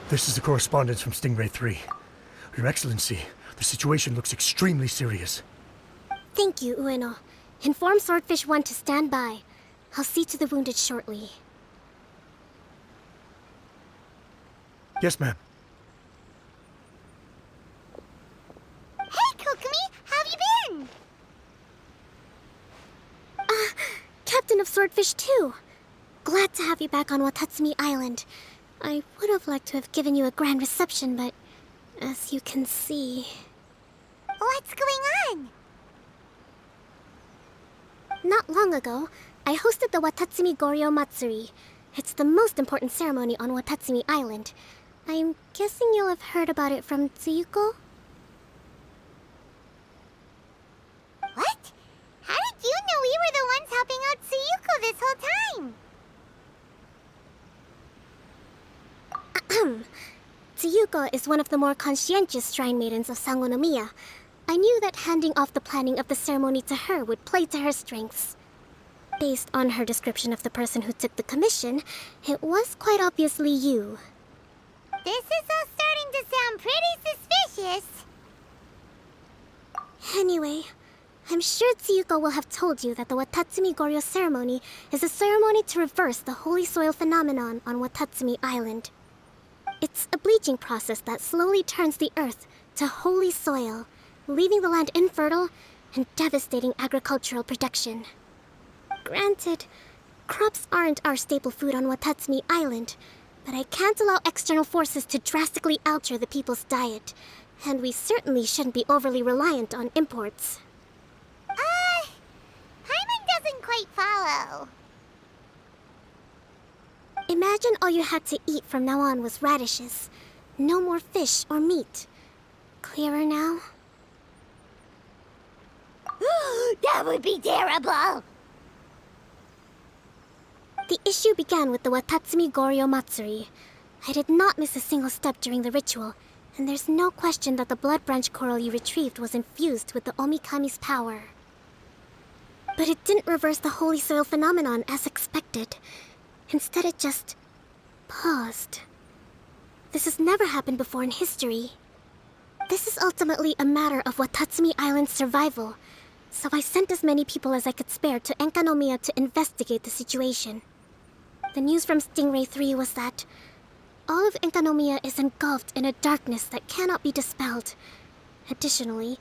This is the correspondence from Stingray 3. Your Excellency, the situation looks extremely serious. Thank you, Ueno. Inform Swordfish 1 to stand by. I'll see to the wounded shortly. Yes, ma'am. Hey, Kokomi! How have you been? Captain of Swordfish 2. Glad to have you back on Watatsumi Island. I would have liked to have given you a grand reception, but as you can see... What's going on? Not long ago, I hosted the Watatsumi Goryo Matsuri. It's the most important ceremony on Watatsumi Island. I'm guessing you'll have heard about it from Tsuyuko? What? How did you know we were the ones helping out Tsuyuko this whole time? Tsuyuko is one of the more conscientious shrine maidens of Sangonomiya. I knew that handing off the planning of the ceremony to her would play to her strengths. Based on her description of the person who took the commission, it was quite obviously you. This is all starting to sound pretty suspicious. Anyway, I'm sure Tsuyuko will have told you that the Watatsumi Goryo ceremony is a ceremony to reverse the holy soil phenomenon on Watatsumi Island. It's a bleaching process that slowly turns the earth to holy soil, leaving the land infertile and devastating agricultural production. Granted, crops aren't our staple food on Watatsumi Island, but I can't allow external forces to drastically alter the people's diet, and we certainly shouldn't be overly reliant on imports. Paimon doesn't quite follow. Imagine all you had to eat from now on was radishes. No more fish or meat. Clearer now? That would be terrible! The issue began with the Watatsumi Goryo Matsuri. I did not miss a single step during the ritual, and there's no question that the blood branch coral you retrieved was infused with the Omikami's power. But it didn't reverse the holy soil phenomenon as expected. Instead, it just paused. This has never happened before in history. This is ultimately a matter of Watatsumi Island's survival, so I sent as many people as I could spare to Enkanomiya to investigate the situation. The news from Stingray 3 was that all of Enkanomiya is engulfed in a darkness that cannot be dispelled. Additionally,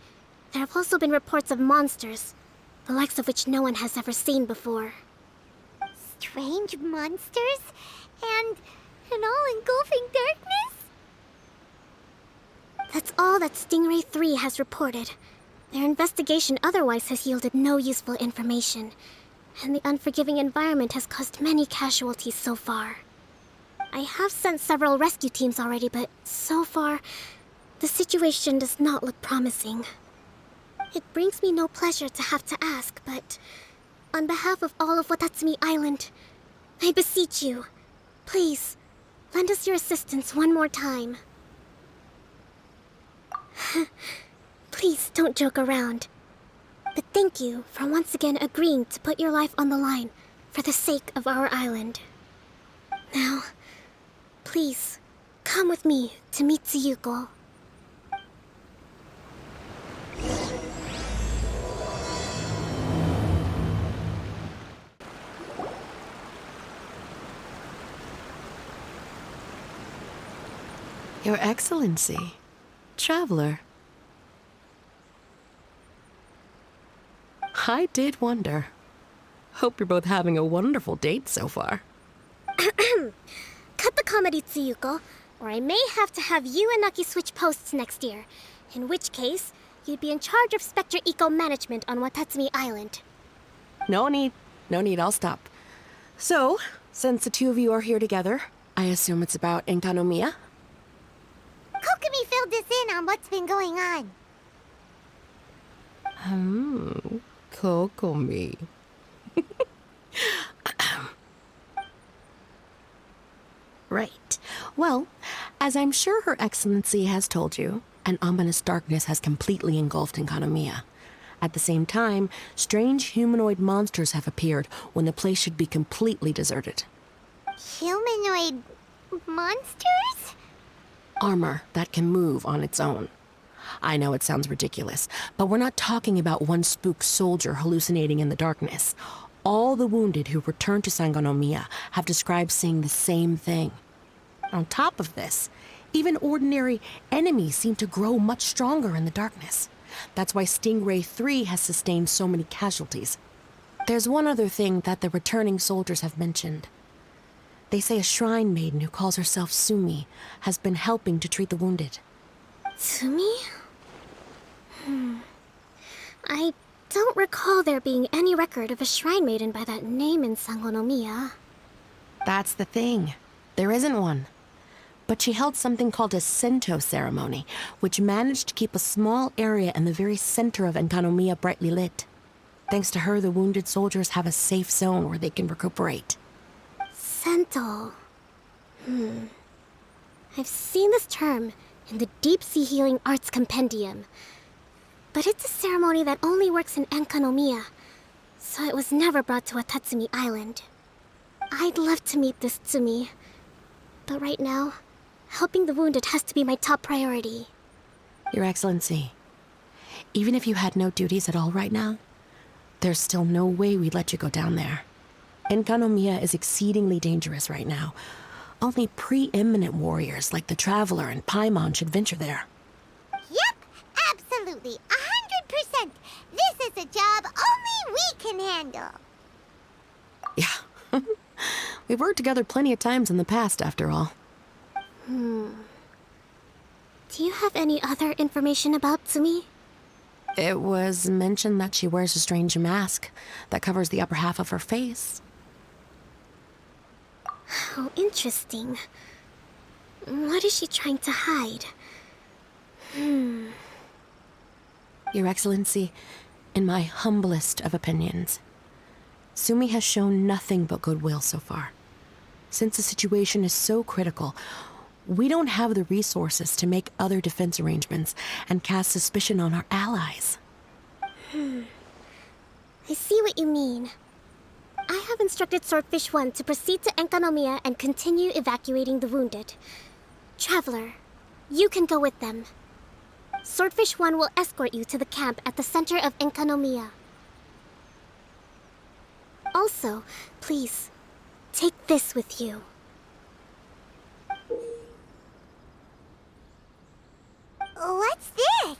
there have also been reports of monsters, the likes of which no one has ever seen before. Strange monsters? And an all-engulfing darkness? That's all that Stingray 3 has reported. Their investigation otherwise has yielded no useful information, and the unforgiving environment has caused many casualties so far. I have sent several rescue teams already, but so far, the situation does not look promising. It brings me no pleasure to have to ask, but on behalf of all of Watatsumi Island, I beseech you, please, lend us your assistance one more time. Please don't joke around. But thank you for once again agreeing to put your life on the line for the sake of our island. Now, please, come with me to meet Tsuyuko. Your Excellency, traveler. I did wonder. Hope you're both having a wonderful date so far. Cut the comedy, Tsuyuko, or I may have to have you and Naki switch posts next year. In which case, you'd be in charge of Spectre Eco Management on Watatsumi Island. No need, I'll stop. So, since the two of you are here together, I assume it's about Enkanomiya? Kokomi filled us in on what's been going on. Kokomi. Right. Well, as I'm sure Her Excellency has told you, an ominous darkness has completely engulfed Enkanomiya. At the same time, strange humanoid monsters have appeared when the place should be completely deserted. Humanoid monsters? Armor that can move on its own. I know it sounds ridiculous, but we're not talking about one spook soldier hallucinating in the darkness. All the wounded who returned to Sangonomiya have described seeing the same thing. On top of this, even ordinary enemies seem to grow much stronger in the darkness. That's why Stingray 3 has sustained so many casualties. There's one other thing that the returning soldiers have mentioned. They say a shrine maiden who calls herself Sumi has been helping to treat the wounded. Tsumi? I don't recall there being any record of a shrine maiden by that name in Sangonomiya. That's the thing. There isn't one. But she held something called a Sento ceremony, which managed to keep a small area in the very center of Enkanomiya brightly lit. Thanks to her, the wounded soldiers have a safe zone where they can recuperate. Sento. I've seen this term in the Deep Sea Healing Arts Compendium. But it's a ceremony that only works in Enkanomiya, so it was never brought to Watatsumi Island. I'd love to meet this Tsumi, but right now, helping the wounded has to be my top priority. Your Excellency, even if you had no duties at all right now, there's still no way we'd let you go down there. Enkanomiya is exceedingly dangerous right now. Only preeminent warriors like the Traveler and Paimon should venture there. Yep, absolutely, 100%. This is a job only we can handle. Yeah. We've worked together plenty of times in the past, after all. Do you have any other information about Tsumi? It was mentioned that she wears a strange mask that covers the upper half of her face. How interesting. What is she trying to hide? Your Excellency, in my humblest of opinions, Sumi has shown nothing but goodwill so far. Since the situation is so critical, we don't have the resources to make other defense arrangements and cast suspicion on our allies. I see what you mean. I have instructed Swordfish 1 to proceed to Enkanomiya and continue evacuating the wounded. Traveler, you can go with them. Swordfish 1 will escort you to the camp at the center of Enkanomiya. Also, please, take this with you. What's this?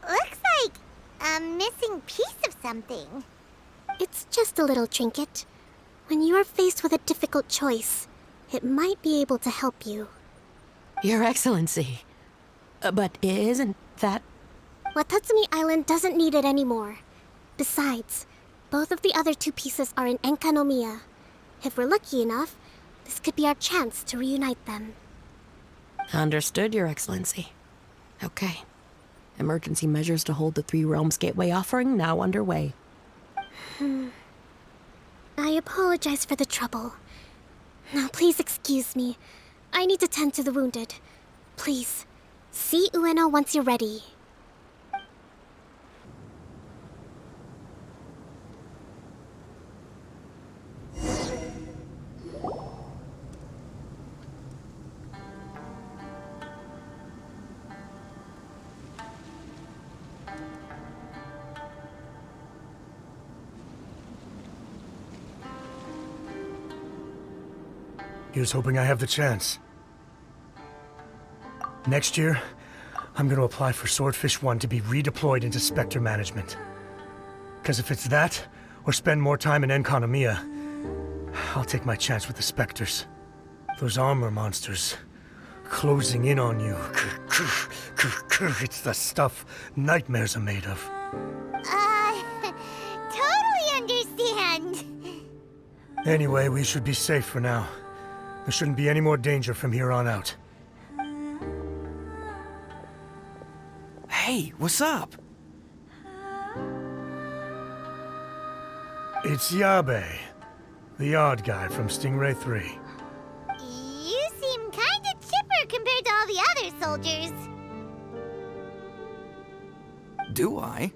Looks like a missing piece of something. It's just a little trinket. When you are faced with a difficult choice, it might be able to help you. Your Excellency. But isn't that... Watatsumi Island doesn't need it anymore. Besides, both of the other two pieces are in Enkanomiya. If we're lucky enough, this could be our chance to reunite them. Understood, Your Excellency. Okay. Emergency measures to hold the Three Realms Gateway offering now underway. I apologize for the trouble. Now, please excuse me. I need to tend to the wounded. Please, see Ueno once you're ready. Here's hoping I have the chance. Next year, I'm gonna apply for Swordfish 1 to be redeployed into Spectre management. Because if it's that, or spend more time in Enkanomiya, I'll take my chance with the Spectres. Those armor monsters, closing in on you. It's the stuff nightmares are made of. Totally understand. Anyway, we should be safe for now. There shouldn't be any more danger from here on out. Hey, what's up? It's Yabe, the odd guy from Stingray 3. You seem kinda chipper compared to all the other soldiers. Do I?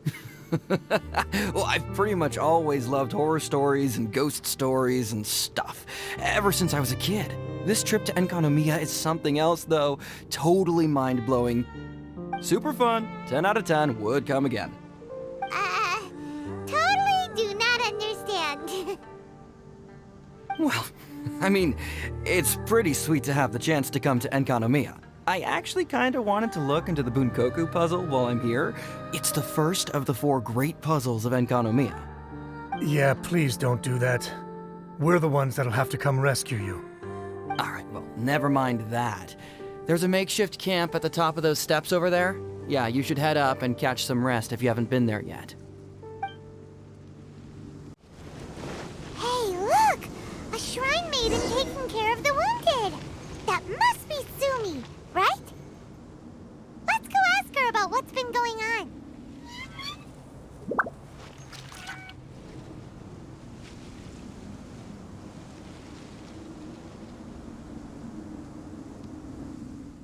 Well, I've pretty much always loved horror stories and ghost stories and stuff, ever since I was a kid. This trip to Enkanomiya is something else, though. Totally mind-blowing. Super fun. 10 out of 10. Would come again. Totally do not understand. Well, I mean, it's pretty sweet to have the chance to come to Enkanomiya. I actually kind of wanted to look into the Bunkoku puzzle while I'm here. It's the first of the 4 great puzzles of Enkanomiya. Yeah, please don't do that. We're the ones that'll have to come rescue you. Alright, well, never mind that. There's a makeshift camp at the top of those steps over there. Yeah, you should head up and catch some rest if you haven't been there yet. Hey, look! A shrine maiden taking care of the wounded! That must be Sumi, right? Let's go ask her about what's been going on.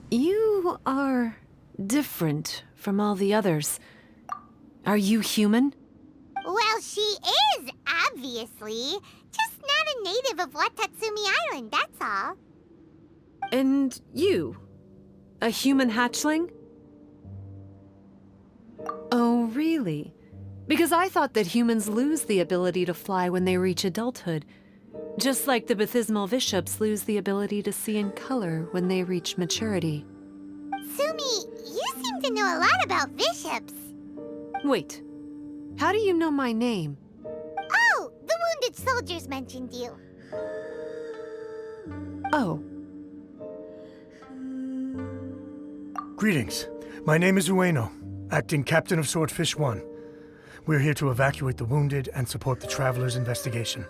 You are different from all the others. Are you human? Well, she is, obviously. Just not a native of Watatsumi Island, that's all. And you? A human hatchling? Oh, really? Because I thought that humans lose the ability to fly when they reach adulthood. Just like the Baptismal Bishops lose the ability to see in color when they reach maturity. Sumi, you seem to know a lot about bishops. Wait, how do you know my name? Oh, the wounded soldiers mentioned you. Oh, Greetings. My name is Ueno, acting captain of Swordfish 1. We're here to evacuate the wounded and support the traveler's investigation.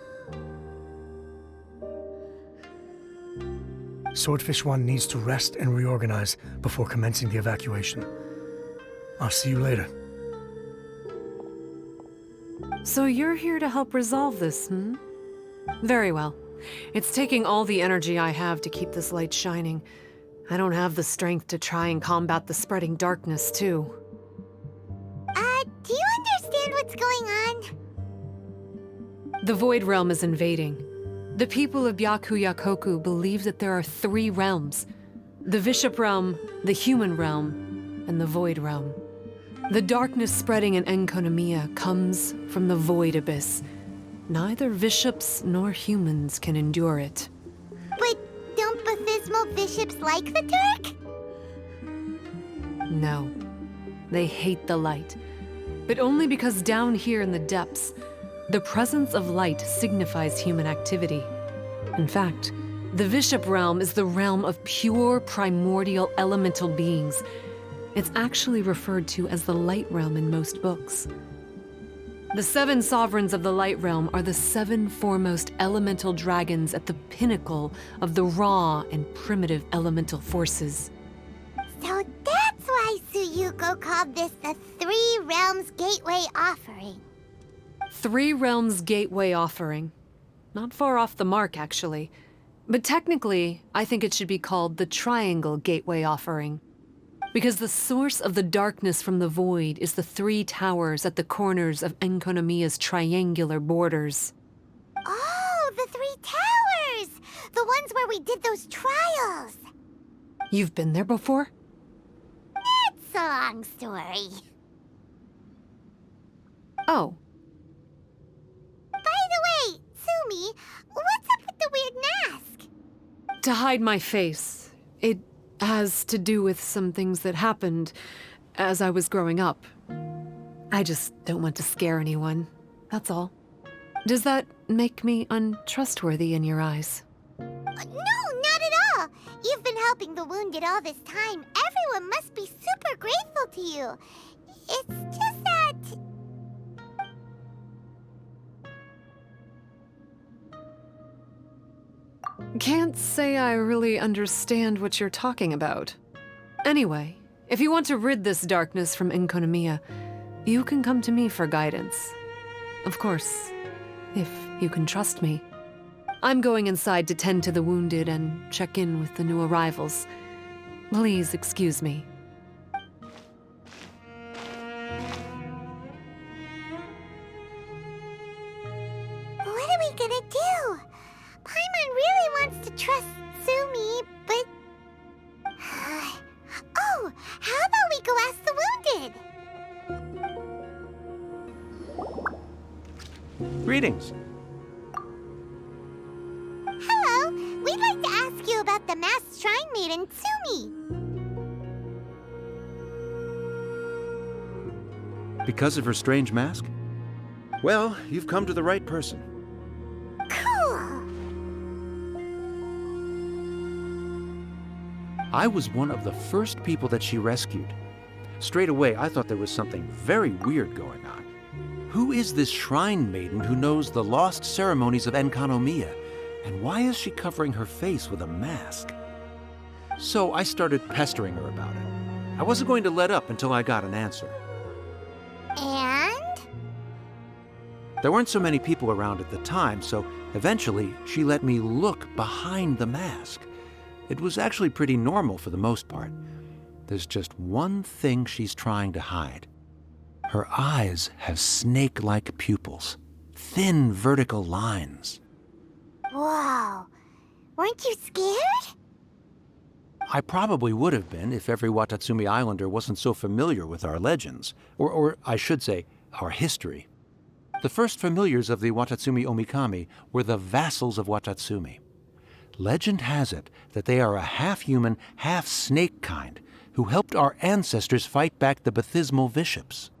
Swordfish 1 needs to rest and reorganize before commencing the evacuation. I'll see you later. so you're here to help resolve this, hmm? Very well. It's taking all the energy I have to keep this light shining. I don't have the strength to try and combat the spreading darkness, too. Do you understand what's going on? The Void Realm is invading. The people of Byakuyakoku believe that there are 3 realms. The Bishop Realm, the Human Realm, and the Void Realm. The darkness spreading in Enkanomiya comes from the Void Abyss. Neither bishops nor humans can endure it. But don't Baptismal bishops like the Turk? No. They hate the light. But only because down here in the depths, the presence of light signifies human activity. In fact, the Bishop Realm is the realm of pure primordial elemental beings. It's actually referred to as the Light Realm in most books. The 7 sovereigns of the Light Realm are the 7 foremost elemental dragons at the pinnacle of the raw and primitive elemental forces. So that's why Suyuko called this the 3 Realms Gateway Offering. 3 Realms Gateway Offering. Not far off the mark, actually. But technically, I think it should be called the Triangle Gateway Offering. Because the source of the darkness from the void is the 3 towers at the corners of Enkanomiya's triangular borders. Oh, the 3 towers! The ones where we did those trials! You've been there before? It's a long story. Oh, By the way, Sumi, what's up with the weird mask? to hide my face. It has to do with some things that happened as I was growing up. I just don't want to scare anyone, that's all. Does that make me untrustworthy in your eyes? No, not at all. You've been helping the wounded all this time. Everyone must be super grateful to you. It's just that... Can't say I really understand what you're talking about. Anyway, if you want to rid this darkness from Enkanomiya, you can come to me for guidance. Of course, if you can trust me. I'm going inside to tend to the wounded and check in with the new arrivals. Please excuse me. What are we gonna do? Paimon really wants to trust Sumi. wanted. Greetings. Hello, we'd like to ask you about the masked shrine maiden, Tsumi. Because of her strange mask? Well, you've come to the right person. Cool. I was one of the first people that she rescued. Straight away, I thought there was something very weird going on. Who is this shrine maiden who knows the lost ceremonies of Enkanomiya? And why is she covering her face with a mask? So I started pestering her about it. I wasn't going to let up until I got an answer. And? There weren't so many people around at the time, so eventually she let me look behind the mask. It was actually pretty normal for the most part. There's just one thing she's trying to hide. Her eyes have snake-like pupils, thin vertical lines. Whoa. Weren't you scared? I probably would have been if every Watatsumi Islander wasn't so familiar with our legends, or I should say, our history. The first familiars of the Watatsumi Omikami were the vassals of Watatsumi. Legend has it that they are a half-human, half-snake kind who helped our ancestors fight back the Bathismal Bishops.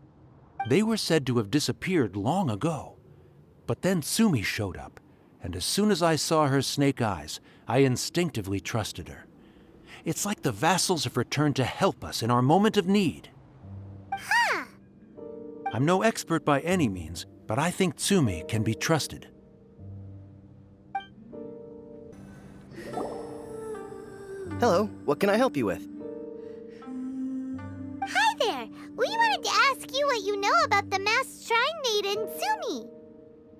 They were said to have disappeared long ago. But then Tsumi showed up, and as soon as I saw her snake eyes, I instinctively trusted her. It's like the vassals have returned to help us in our moment of need. Huh. I'm no expert by any means, but I think Tsumi can be trusted. Hello, what can I help you with? Hi there. We wanted to ask you what you know about the masked shrine maiden, Tsumi.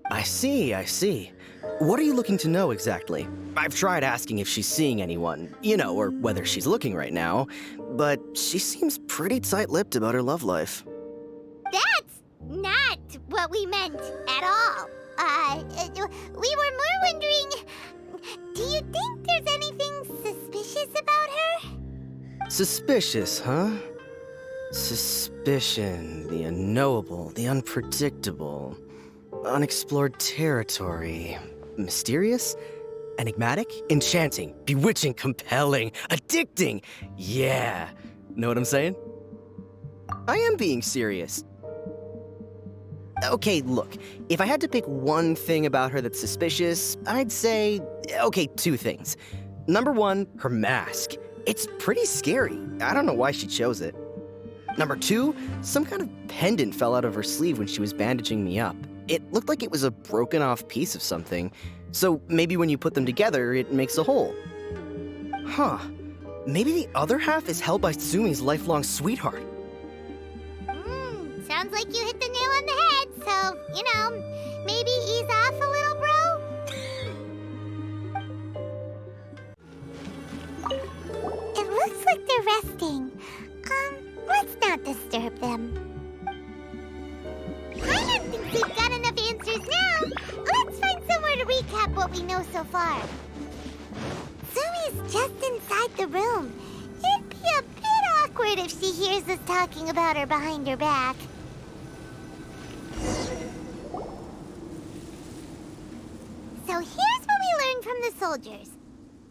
I see. What are you looking to know exactly? I've tried asking if she's seeing anyone, or whether she's looking right now, but she seems pretty tight-lipped about her love life. That's not what we meant at all. We were more wondering, do you think there's anything suspicious about her? Suspicious, huh? Suspicion, the unknowable, the unpredictable, unexplored territory. Mysterious? Enigmatic? Enchanting? Bewitching? Compelling? Addicting? Yeah. Know what I'm saying? I am being serious. Okay, look, if I had to pick one thing about her that's suspicious, I'd say, two things. Number one, her mask. It's pretty scary. I don't know why she chose it. Number two, some kind of pendant fell out of her sleeve when she was bandaging me up. It looked like it was a broken off piece of something. So maybe when you put them together, it makes a whole. Huh. Maybe the other half is held by Tsumi's lifelong sweetheart. Sounds like you hit the nail on the head, so, maybe ease off a little, bro? It looks like they're resting. Let's not disturb them. I don't think we've got enough answers now. Let's find somewhere to recap what we know so far. Tsumi's just inside the room. It'd be a bit awkward if she hears us talking about her behind her back. So here's what we learned from the soldiers.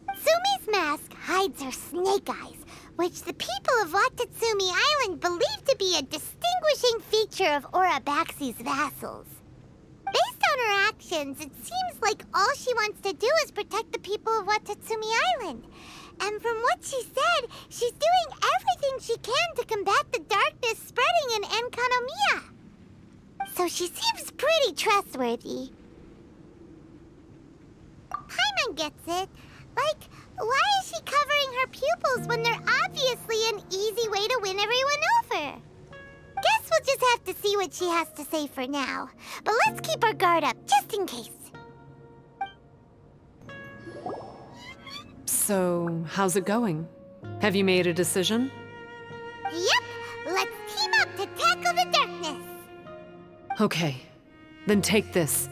Tsumi's mask hides her snake eyes, which the people of Watatsumi Island believe to be a distinguishing feature of Orabaxi's vassals. Based on her actions, it seems like all she wants to do is protect the people of Watatsumi Island. And from what she said, she's doing everything she can to combat the darkness spreading in Enkanomiya. So she seems pretty trustworthy. Paimon gets it. Like, why is she covering her pupils when they're obviously an easy way to win everyone over? Guess we'll just have to see what she has to say for now. But let's keep our guard up, just in case. So, how's it going? Have you made a decision? Yep, let's team up to tackle the darkness. Okay, then take this.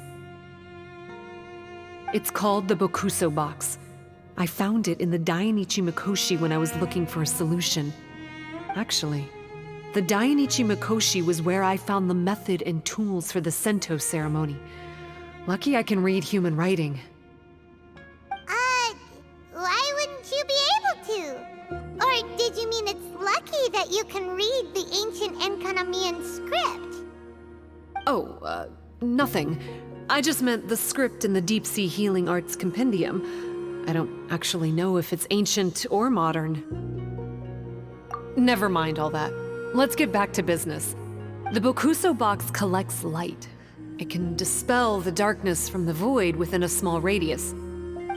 It's called the Bokuso box. I found it in the Dainichi Mikoshi when I was looking for a solution. Actually, The Dainichi Mikoshi was where I found the method and tools for the Sento ceremony. Lucky I can read human writing. Why wouldn't you be able to? Or did you mean it's lucky that you can read the ancient Enkanamian script? Oh, nothing. I just meant the script in the Deep Sea Healing Arts Compendium. I don't actually know if it's ancient or modern. Never mind all that. Let's get back to business. The Bokuso box collects light. It can dispel the darkness from the void within a small radius.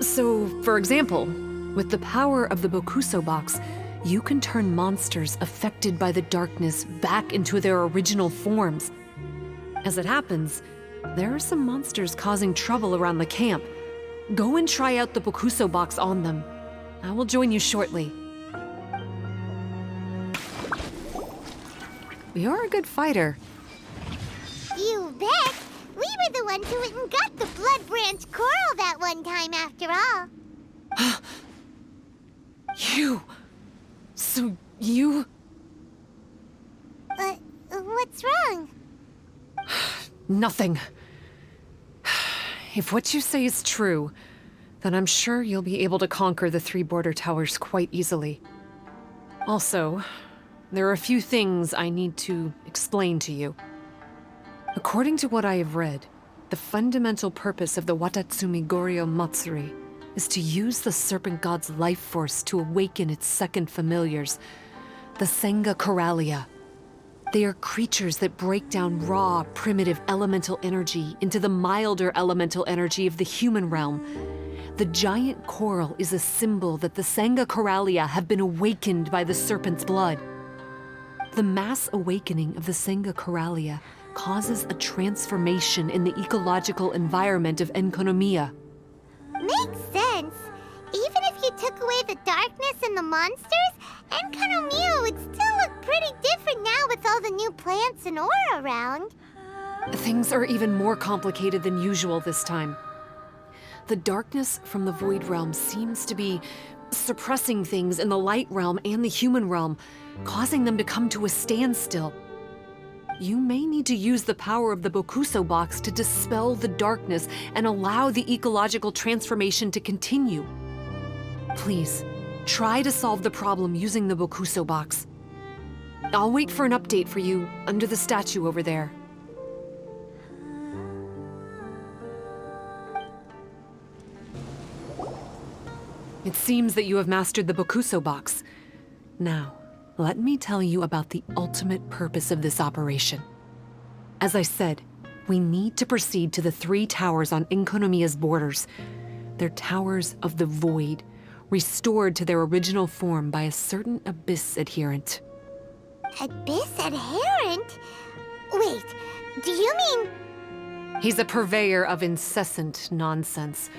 So, for example, with the power of the Bokuso box, you can turn monsters affected by the darkness back into their original forms. As it happens, there are some monsters causing trouble around the camp. Go and try out the Bokuso box on them. I will join you shortly. You're a good fighter. You bet! We were the ones who went and got the Blood Branch Coral that one time, after all. You... So you... What's wrong? Nothing. If what you say is true, then I'm sure you'll be able to conquer the 3 border towers quite easily. Also, there are a few things I need to explain to you. According to what I have read, the fundamental purpose of the Watatsumi Goryo Matsuri is to use the Serpent God's life force to awaken its second familiars, the Senga Coralia. They are creatures that break down raw, primitive elemental energy into the milder elemental energy of the human realm. The giant coral is a symbol that the Senga Coralia have been awakened by the serpent's blood. The mass awakening of the Senga Coralia causes a transformation in the ecological environment of Enkonomiya. Makes sense. Even if you took away the darkness and the monsters, Enkanomiya would still look pretty different now with all the new plants and aura around. Things are even more complicated than usual this time. The darkness from the Void Realm seems to be suppressing things in the Light Realm and the human realm, causing them to come to a standstill. You may need to use the power of the Bokuso box to dispel the darkness and allow the ecological transformation to continue. Please, try to solve the problem using the Bokuso box. I'll wait for an update for you under the statue over there. It seems that you have mastered the Bokuso box. Now, let me tell you about the ultimate purpose of this operation. As I said, we need to proceed to the 3 towers on Enkonomiya's borders. They're towers of the void, restored to their original form by a certain Abyss adherent. Abyss adherent? Wait, do you mean... He's a purveyor of incessant nonsense.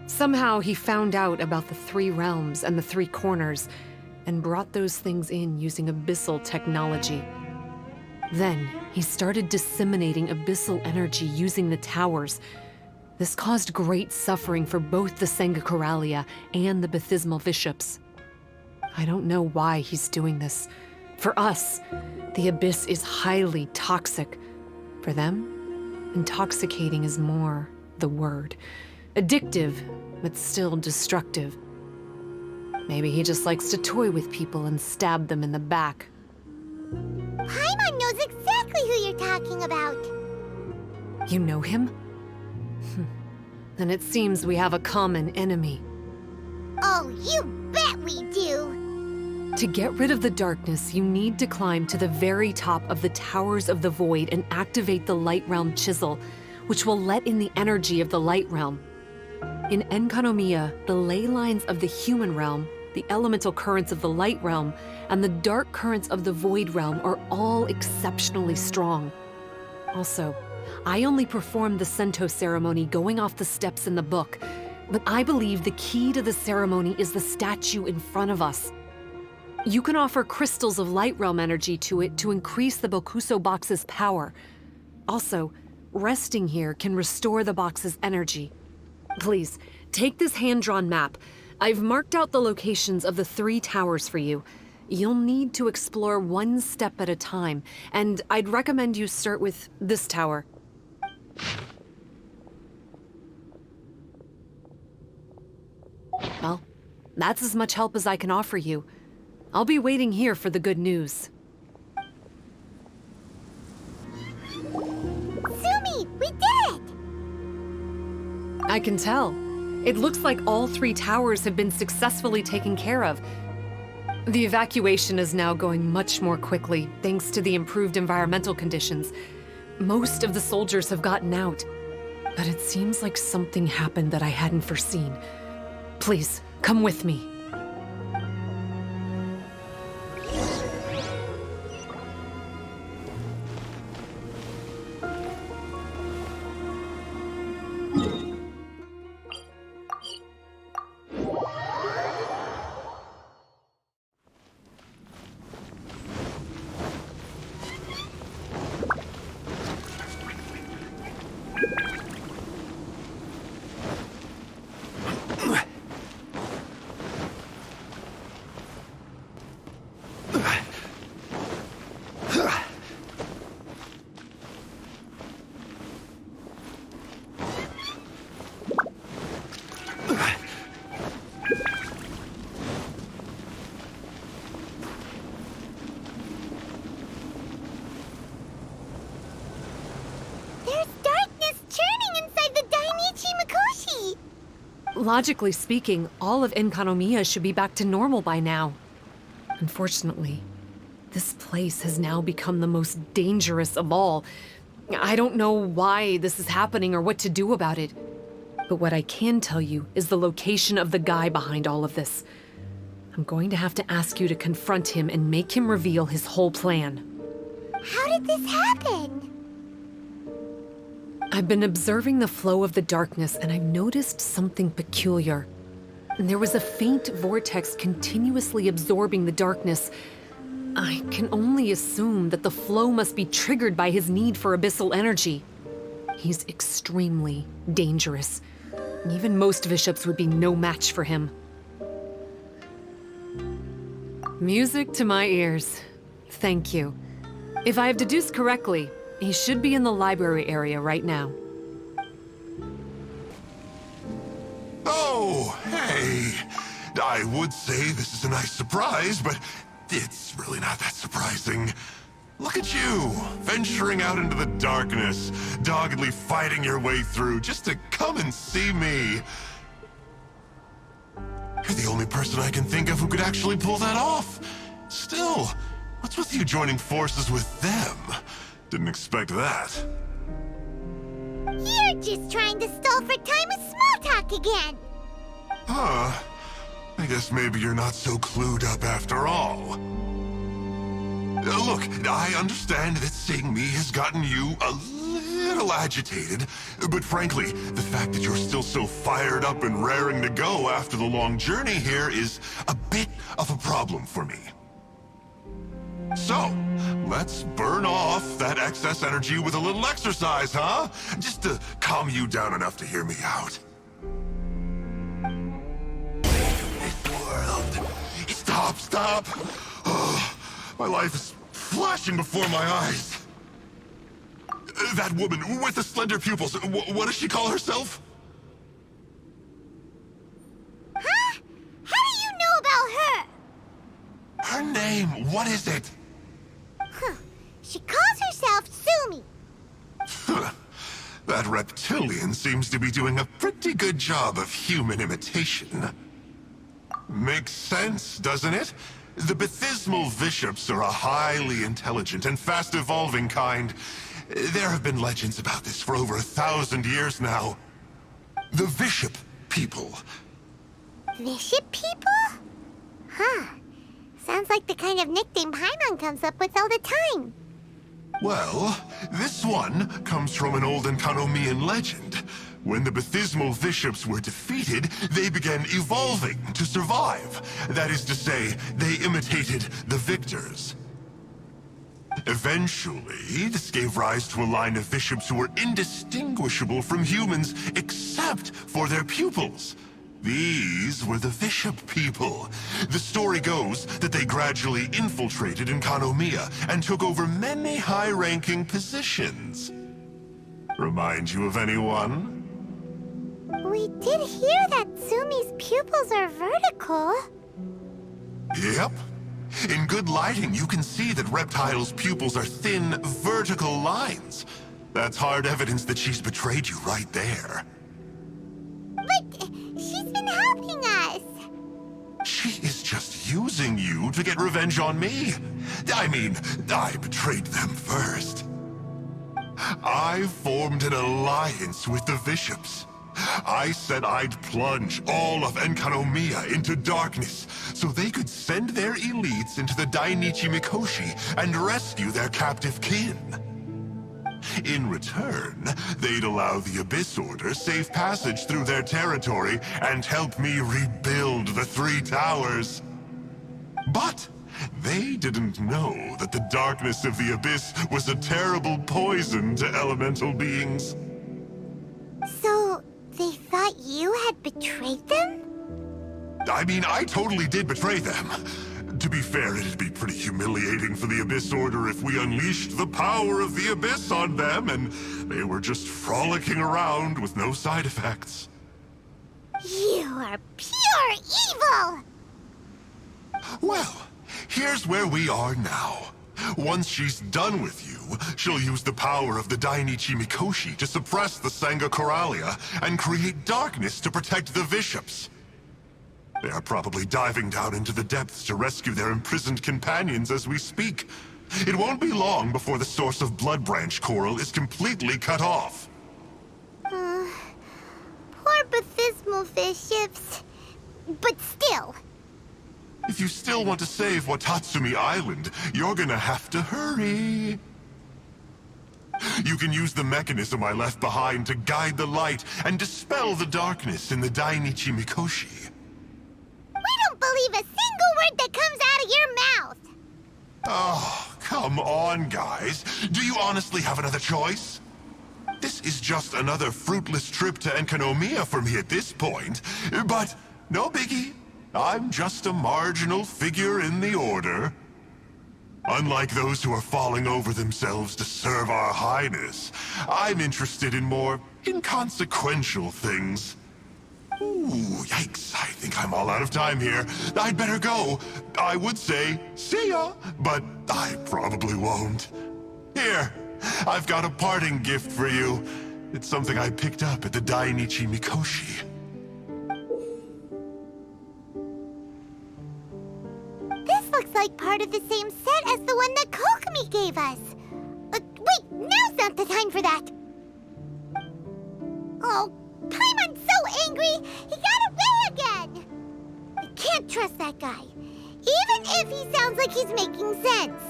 Somehow he found out about the 3 realms and the 3 corners, and brought those things in using abyssal technology. Then, he started disseminating abyssal energy using the towers. This caused great suffering for both the Senga Coralia and the Bathysmal Bishops. I don't know why he's doing this. For us, the Abyss is highly toxic. For them, intoxicating is more the word. Addictive, but still destructive. Maybe he just likes to toy with people and stab them in the back. Paimon knows exactly who you're talking about. You know him? Then it seems we have a common enemy. Oh, you bet we do! To get rid of the darkness, you need to climb to the very top of the Towers of the Void and activate the Light Realm Chisel, which will let in the energy of the Light Realm. In Enkanomiya, the ley lines of the human realm, the elemental currents of the Light Realm, and the dark currents of the Void Realm are all exceptionally strong. Also, I only performed the Sento ceremony going off the steps in the book, but I believe the key to the ceremony is the statue in front of us. You can offer crystals of Light Realm energy to it to increase the Bokuso box's power. Also, resting here can restore the box's energy. Please, take this hand-drawn map. I've marked out the locations of the 3 towers for you. You'll need to explore one step at a time, and I'd recommend you start with this tower. Well, that's as much help as I can offer you. I'll be waiting here for the good news. Sumi, we did it! I can tell. It looks like all 3 towers have been successfully taken care of. The evacuation is now going much more quickly, thanks to the improved environmental conditions. Most of the soldiers have gotten out, but it seems like something happened that I hadn't foreseen. Please, come with me. Logically speaking, all of Enkanomiya should be back to normal by now. Unfortunately, this place has now become the most dangerous of all. I don't know why this is happening or what to do about it. But what I can tell you is the location of the guy behind all of this. I'm going to have to ask you to confront him and make him reveal his whole plan. How did this happen? I've been observing the flow of the darkness, and I've noticed something peculiar. There was a faint vortex continuously absorbing the darkness. I can only assume that the flow must be triggered by his need for abyssal energy. He's extremely dangerous. Even most bishops would be no match for him. Music to my ears. Thank you. If I have deduced correctly, he should be in the library area right now. Oh, hey! I would say this is a nice surprise, but it's really not that surprising. Look at you, venturing out into the darkness, doggedly fighting your way through just to come and see me. You're the only person I can think of who could actually pull that off. Still, what's with you joining forces with them? Didn't expect that. You're just trying to stall for time with small talk again. Huh. I guess maybe you're not so clued up after all. Look, I understand that seeing me has gotten you a little agitated, but frankly, the fact that you're still so fired up and raring to go after the long journey here is a bit of a problem for me. So, let's burn off that excess energy with a little exercise, huh? Just to calm you down enough to hear me out. This world. Stop! Oh, my life is flashing before my eyes. That woman with the slender pupils, what does she call herself? Huh? How do you know about her? Her name, what is it? Huh. She calls herself Sumi. That reptilian seems to be doing a pretty good job of human imitation. Makes sense, doesn't it? The Baptismal Bishops are a highly intelligent and fast-evolving kind. There have been legends about this for over 1,000 years now. The Bishop people. Bishop people? Huh. Sounds like the kind of nickname Paimon comes up with all the time. Well, this one comes from an old Enkanomian legend. When the Baptismal Bishops were defeated, they began evolving to survive. That is to say, they imitated the victors. Eventually, this gave rise to a line of bishops who were indistinguishable from humans except for their pupils. These were the Bishop people. The story goes that they gradually infiltrated Enkanomiya and took over many high-ranking positions. Remind you of anyone? We did hear that Sumi's pupils are vertical. Yep. In good lighting, you can see that Reptile's pupils are thin, vertical lines. That's hard evidence that she's betrayed you right there. But she's been helping us. She is just using you to get revenge on me. I mean, I betrayed them first. I formed an alliance with the Bishops. I said I'd plunge all of Enkanomiya into darkness so they could send their elites into the Dainichi Mikoshi and rescue their captive kin. In return, they'd allow the Abyss Order safe passage through their territory and help me rebuild the Three Towers. But they didn't know that the darkness of the Abyss was a terrible poison to elemental beings. So, they thought you had betrayed them? I mean, I totally did betray them. To be fair, it'd be pretty humiliating for the Abyss Order if we unleashed the power of the Abyss on them and they were just frolicking around with no side effects. You are pure evil! Well, here's where we are now. Once she's done with you, she'll use the power of the Dainichi Mikoshi to suppress the Sangha Coralia and create darkness to protect the Bishops. They are probably diving down into the depths to rescue their imprisoned companions as we speak. It won't be long before the source of Blood Branch Coral is completely cut off. Poor Bathismal Bishops. But still. If you still want to save Watatsumi Island, you're gonna have to hurry. You can use the mechanism I left behind to guide the light and dispel the darkness in the Dainichi Mikoshi. We don't believe a single word that comes out of your mouth! Oh, come on, guys. Do you honestly have another choice? This is just another fruitless trip to Enkanomiya for me at this point. But no biggie. I'm just a marginal figure in the Order. Unlike those who are falling over themselves to serve our Highness, I'm interested in more inconsequential things. Ooh, yikes. I think I'm all out of time here. I'd better go. I would say, see ya, but I probably won't. Here, I've got a parting gift for you. It's something I picked up at the Dainichi Mikoshi. This looks like part of the same set as the one that Kokomi gave us. Wait, now's not the time for that. Oh, Paimon's so angry, he got away again! I can't trust that guy, even if he sounds like he's making sense.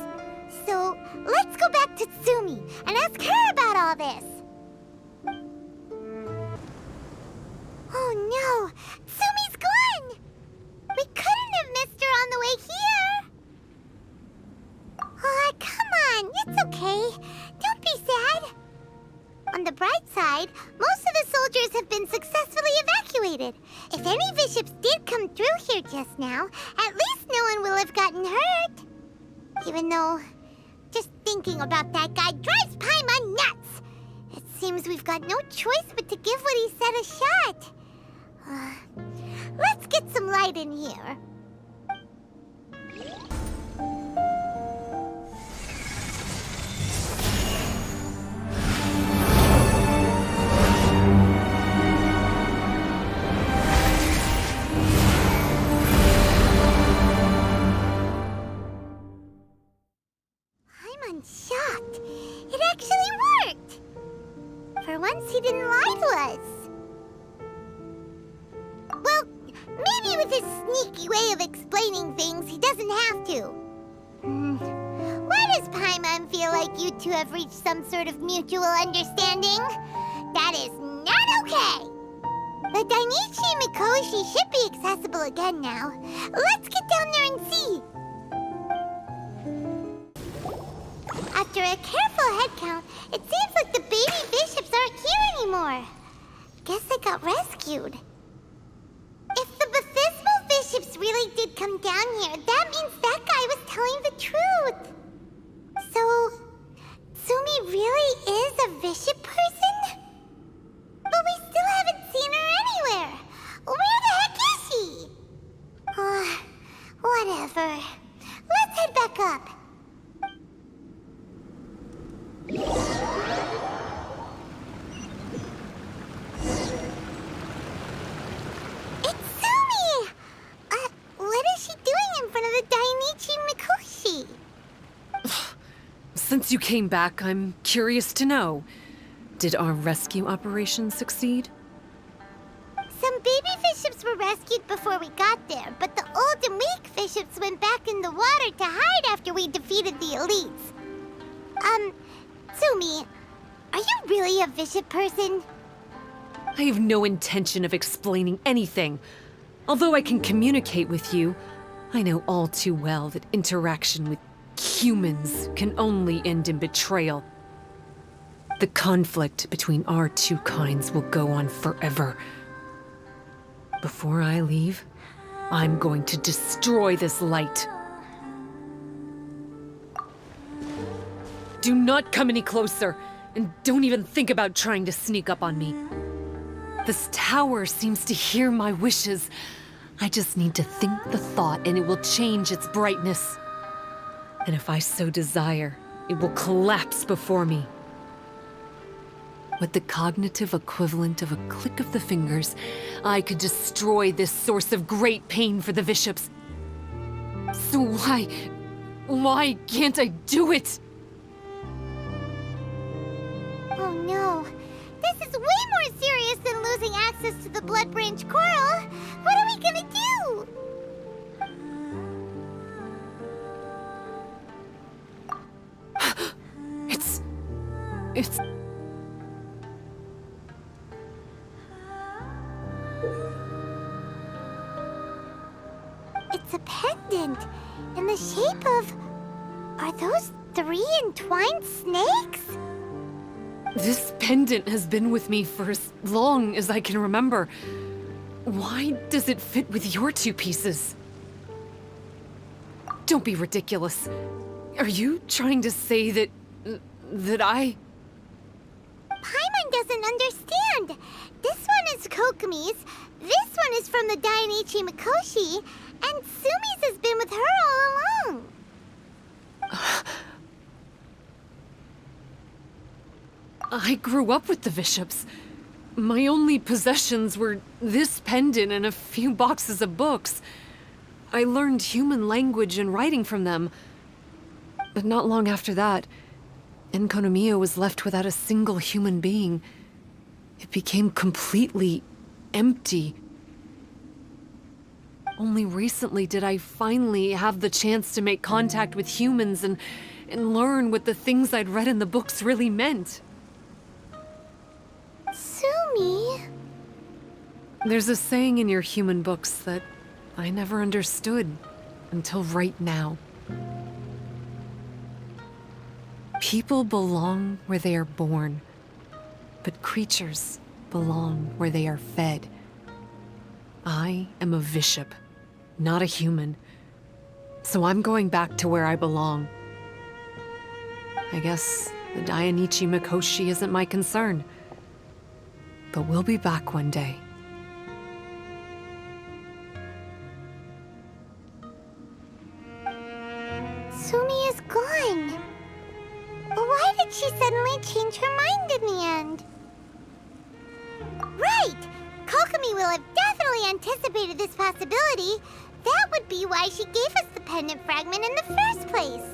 So, let's go back to Tsumi and ask her about all this. Oh no, Tsumi's gone! We couldn't have missed her on the way here! Aw, come on, it's okay. Don't be sad. On the bright side, most of the soldiers have been successfully evacuated. If any bishops did come through here just now, at least no one will have gotten hurt. Even though, just thinking about that guy drives Paimon nuts. It seems we've got no choice but to give what he said a shot. Let's get some light in here. I'm shocked. It actually worked. For once, he didn't lie to us. Well, maybe with his sneaky way of explaining things, he doesn't have to. Why does Paimon feel like you two have reached some sort of mutual understanding? That is not okay. The Dainichi Mikoshi should be accessible again now. Let's get down there and see. After a careful head count, it seems like the baby bishops aren't here anymore. Guess they got rescued. did come down here, that means that guy was telling the truth. So, Tsumi really is a Bishop person? But we still haven't seen her anywhere. Where the heck is she? Whatever. Let's head back up. It's Tsumi! What is she doing in front of the Dainichi Mikoshi? Since you came back, I'm curious to know. Did our rescue operation succeed? Some baby Bishops were rescued before we got there, but the old and weak Bishops went back in the water to hide after we defeated the elites. Tsumi, are you really a Bishop person? I have no intention of explaining anything. Although I can communicate with you, I know all too well that interaction with humans can only end in betrayal. The conflict between our two kinds will go on forever. Before I leave, I'm going to destroy this light. Do not come any closer, and don't even think about trying to sneak up on me. This tower seems to hear my wishes. I just need to think the thought and it will change its brightness. And if I so desire, it will collapse before me. With the cognitive equivalent of a click of the fingers, I could destroy this source of great pain for the Bishops. So why can't I do it? Oh no. This is way more serious than losing access to the Blood Branch Coral. What are we gonna do? It's... It's a pendant in the shape of... Are those 3 entwined snakes? This pendant has been with me for as long as I can remember. Why does it fit with your 2 pieces? Don't be ridiculous. Are you trying to say that I... Paimon doesn't understand. This one is Kokomi's, this one is from the Dainichi Mikoshi, and Sumi's has been with her all along. I grew up with the Bishops. My only possessions were this pendant and a few boxes of books. I learned human language and writing from them. But not long after that, Enkonomiya was left without a single human being. It became completely empty. Only recently did I finally have the chance to make contact with humans and learn what the things I'd read in the books really meant. Sumi? There's a saying in your human books that I never understood until right now. People belong where they are born, but creatures belong where they are fed. I am a bishop, not a human, so I'm going back to where I belong. I guess the Dainichi Mikoshi isn't my concern, but we'll be back one day. Sumi is gone. Why did she suddenly change her mind in the end? Right! Kokomi will have definitely anticipated this possibility. That would be why she gave us the pendant fragment in the first place.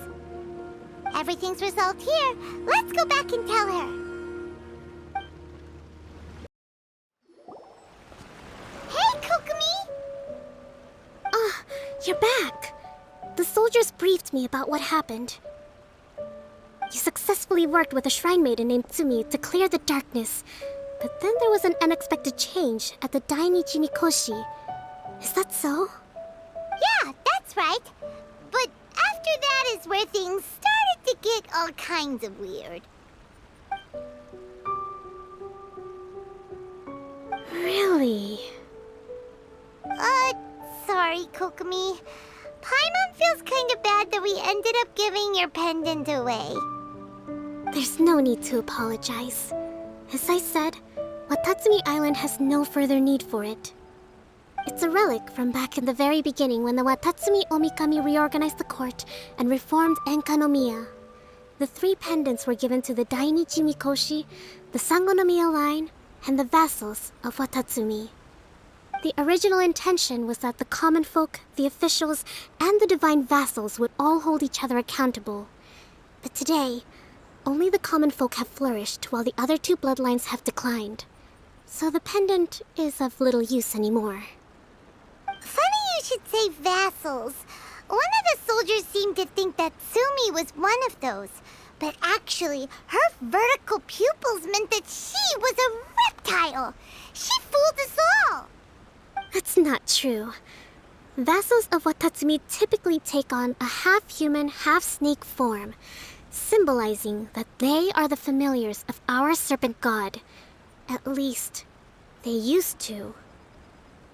Everything's resolved here. Let's go back and tell her. Hey, Kokomi! You're back. The soldiers briefed me about what happened. You successfully worked with a shrine maiden named Tsumi to clear the darkness. But then there was an unexpected change at the Dainichi Mikoshi. Is that so? Yeah, that's right. But after that is where things started to get all kinds of weird. Really? Sort sorry, Kokomi. Paimon feels kind of bad that we ended up giving your pendant away. There's no need to apologize. As I said, Watatsumi Island has no further need for it. It's a relic from back in the very beginning when the Watatsumi Omikami reorganized the court and reformed Enkanomiya. The 3 pendants were given to the Dainichi Mikoshi, the Sangonomiya line, and the vassals of Watatsumi. The original intention was that the common folk, the officials, and the divine vassals would all hold each other accountable. But today, only the common folk have flourished while the other 2 bloodlines have declined. So the pendant is of little use anymore. Funny you should say vassals. One of the soldiers seemed to think that Sumi was one of those. But actually, her vertical pupils meant that she was a reptile. She fooled us all. That's not true. Vassals of Watatsumi typically take on a half-human, half-snake form, symbolizing that they are the familiars of our serpent god. At least, they used to.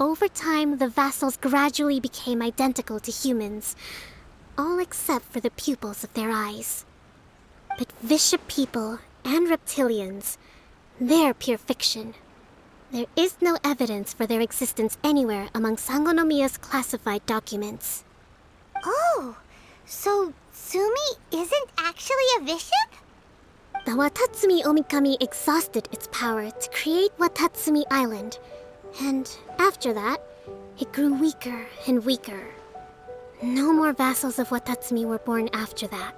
Over time, the vassals gradually became identical to humans, all except for the pupils of their eyes. But Bishop people and reptilians, they're pure fiction. There is no evidence for their existence anywhere among Sangonomiya's classified documents. Oh, so Sumi isn't actually a bishop? The Watatsumi Omikami exhausted its power to create Watatsumi Island, and after that, it grew weaker and weaker. No more vassals of Watatsumi were born after that.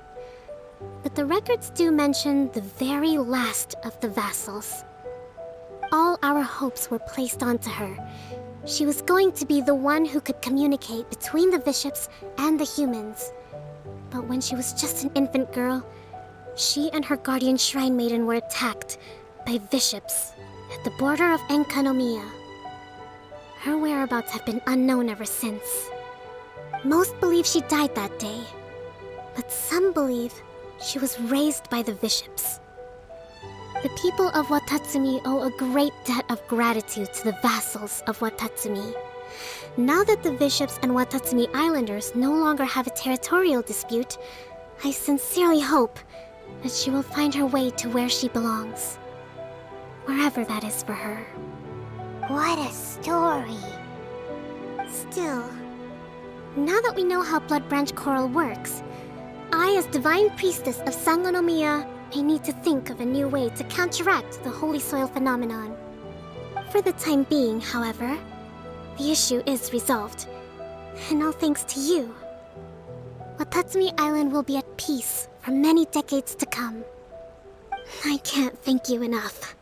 But the records do mention the very last of the vassals. All our hopes were placed onto her. She was going to be the one who could communicate between the bishops and the humans. But when she was just an infant girl, she and her guardian shrine maiden were attacked by bishops at the border of Enkanomiya. Her whereabouts have been unknown ever since. Most believe she died that day, but some believe she was raised by the bishops. The people of Watatsumi owe a great debt of gratitude to the vassals of Watatsumi. Now that the bishops and Watatsumi Islanders no longer have a territorial dispute, I sincerely hope that she will find her way to where she belongs. Wherever that is for her. What a story. Still, now that we know how Blood Branch Coral works, I, as Divine Priestess of Sangonomiya, may need to think of a new way to counteract the Holy Soil phenomenon. For the time being, however, the issue is resolved, and all thanks to you. Watatsumi Island will be at peace for many decades to come. I can't thank you enough.